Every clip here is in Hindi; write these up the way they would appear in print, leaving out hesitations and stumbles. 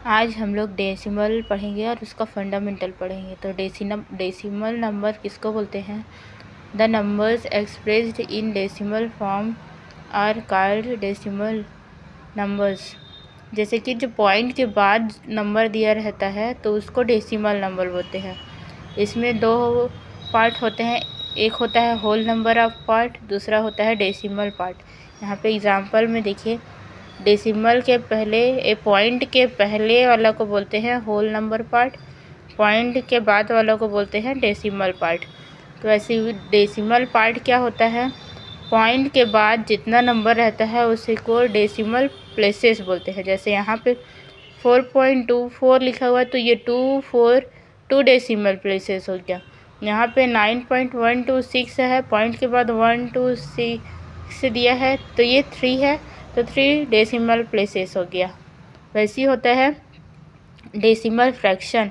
आज हम लोग डेसिमल पढ़ेंगे और उसका फंडामेंटल पढ़ेंगे। तो डेसिमल नंबर किसको बोलते हैं? The numbers expressed in decimal form are called decimal numbers. जैसे कि जो पॉइंट के बाद नंबर दिया रहता है तो उसको डेसिमल नंबर बोलते हैं। इसमें दो पार्ट होते हैं, एक होता है होल नंबर ऑफ पार्ट, दूसरा होता है डेसिमल पार्ट। यहाँ पे एग्जांपल में देखिए, डेसिमल के पहले पॉइंट के पहले वाला को बोलते हैं होल नंबर पार्ट, पॉइंट के बाद वाला को बोलते हैं डेसिमल पार्ट। तो ऐसे डेसिमल पार्ट क्या होता है? पॉइंट के बाद जितना नंबर रहता है उसी को डेसिमल प्लेसेस बोलते हैं। जैसे यहाँ पे 4.24 लिखा हुआ है तो ये 2 डेसिमल प्लेसेस हो गया। यहाँ पे 9.126 है, पॉइंट के बाद 126 दिया है तो ये 3 है, तो 3 डेसिमल प्लेसेस हो गया। वैसे ही होता है डेसिमल फ्रैक्शन।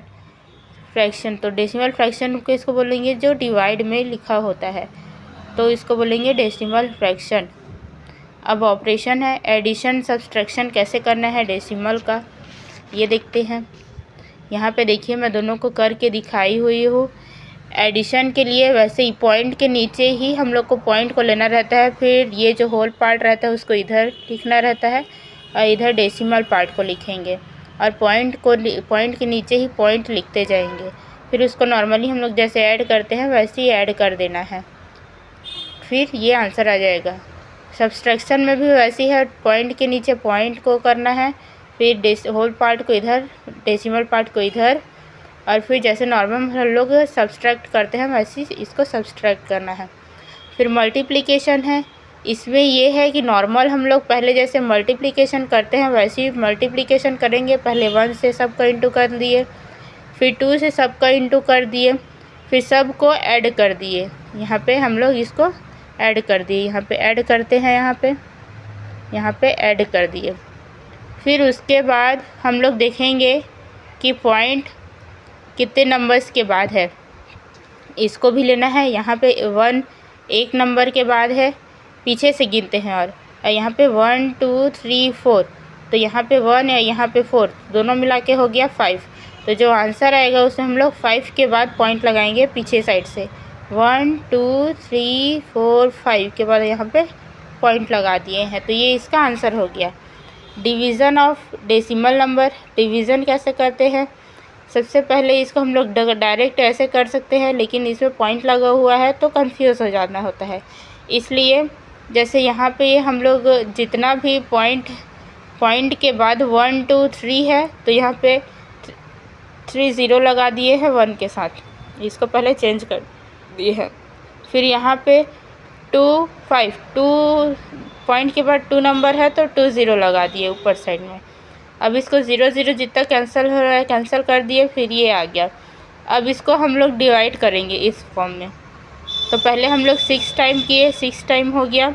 तो डेसिमल फ्रैक्शन को इसको बोलेंगे जो डिवाइड में लिखा होता है, तो इसको बोलेंगे डेसिमल फ्रैक्शन। अब ऑपरेशन है एडिशन सब्सट्रैक्शन कैसे करना है डेसिमल का, ये देखते हैं। यहाँ पे देखिए मैं दोनों को करके दिखाई हुई हूँ। एडिशन के लिए वैसे ही पॉइंट के नीचे ही हम लोग को पॉइंट को लेना रहता है, फिर ये जो होल पार्ट रहता है उसको इधर लिखना रहता है और इधर डेसिमल पार्ट को लिखेंगे और पॉइंट के नीचे ही पॉइंट लिखते जाएंगे। फिर उसको नॉर्मली हम लोग जैसे ऐड करते हैं वैसे ही ऐड कर देना है, फिर ये आंसर आ जाएगा। सब्सट्रैक्शन में भी वैसे ही है, पॉइंट के नीचे पॉइंट को करना है, फिर होल पार्ट को इधर, डेसिमल पार्ट को इधर, और फिर जैसे नॉर्मल हम लोग सब्सट्रैक्ट करते हैं वैसे ही इसको सब्सट्रैक्ट करना है। फिर मल्टीप्लिकेशन है, इसमें ये है कि नॉर्मल हम लोग पहले जैसे मल्टीप्लिकेशन करते हैं वैसे ही मल्टीप्लिकेशन करेंगे। पहले 1 से सबका इंटू कर दिए, फिर 2 से सबका इंटू कर दिए, फिर सबको ऐड कर दिए। यहाँ पे हम लोग इसको ऐड कर दिए, यहाँ पे ऐड करते हैं, यहाँ पे ऐड कर दिए। फिर उसके बाद हम लोग देखेंगे कि पॉइंट कितने नंबर्स के बाद है, इसको भी लेना है। यहाँ पे 1 एक नंबर के बाद है, पीछे से गिनते हैं और यहाँ पे 1 2 3 4, तो यहाँ पे 1 है, यहाँ पे 4, दोनों मिला के हो गया 5। तो जो आंसर आएगा उसमें हम लोग 5 के बाद पॉइंट लगाएंगे पीछे साइड से। 1 2 3 4 5 के बाद यहाँ पे पॉइंट लगा दिए हैं, तो ये इसका आंसर हो गया। Division of decimal number, division कैसे करते हैं? सबसे पहले इसको हम लोग डायरेक्ट ऐसे कर सकते हैं, लेकिन इसमें पॉइंट लगा हुआ है तो कंफ्यूज हो जाना होता है। इसलिए जैसे यहाँ पे हम लोग जितना भी पॉइंट के बाद 1 2 3 है तो यहाँ पे 3 0 लगा दिए हैं 1 के साथ, इसको पहले चेंज कर दिए हैं। फिर यहाँ पे 2 5, 2 पॉइंट के बाद 2 नंबर है तो 2 0 लगा दिए ऊपर साइड में। अब इसको 0 0 जितना कैंसिल हो रहा है कैंसिल कर दिए, फिर ये आ गया। अब इसको हम लोग डिवाइड करेंगे इस फॉर्म में। तो पहले हम लोग 6 टाइम किए, 6 टाइम हो गया,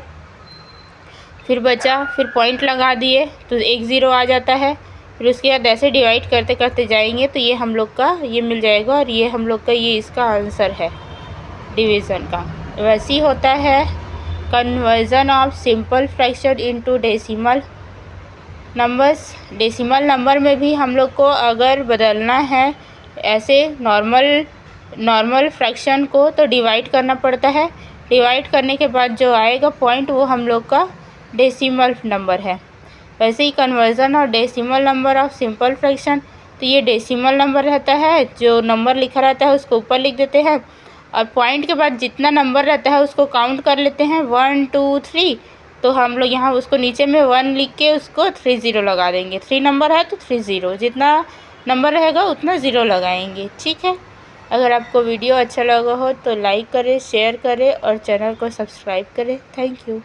फिर बचा, फिर पॉइंट लगा दिए तो 1 0 आ जाता है। फिर उसके बाद ऐसे डिवाइड करते करते जाएंगे तो ये हम लोग का ये मिल जाएगा और ये हम लोग का ये इसका आंसर है डिवीज़न का। वैसे ही होता है conversion of simple fraction into decimal numbers. Decimal number में भी हम लोग को अगर बदलना है ऐसे नॉर्मल फ्रैक्शन को तो डिवाइड करना पड़ता है। डिवाइड करने के बाद जो आएगा पॉइंट वो हम लोग का डेसिमल नंबर है। वैसे ही कन्वर्जन और decimal number of simple fraction, तो ये डेसिमल नंबर रहता है, जो नंबर लिखा रहता है उसको ऊपर लिख देते हैं और पॉइंट के बाद जितना नंबर रहता है उसको काउंट कर लेते हैं 1 2 3, तो हम लोग यहाँ उसको नीचे में 1 लिख के उसको 3 0 लगा देंगे। 3 नंबर है तो 3 0, जितना नंबर रहेगा उतना 0 लगाएंगे। ठीक है, अगर आपको वीडियो अच्छा लगा हो तो लाइक करें, शेयर करें और चैनल को सब्सक्राइब करें। Thank you.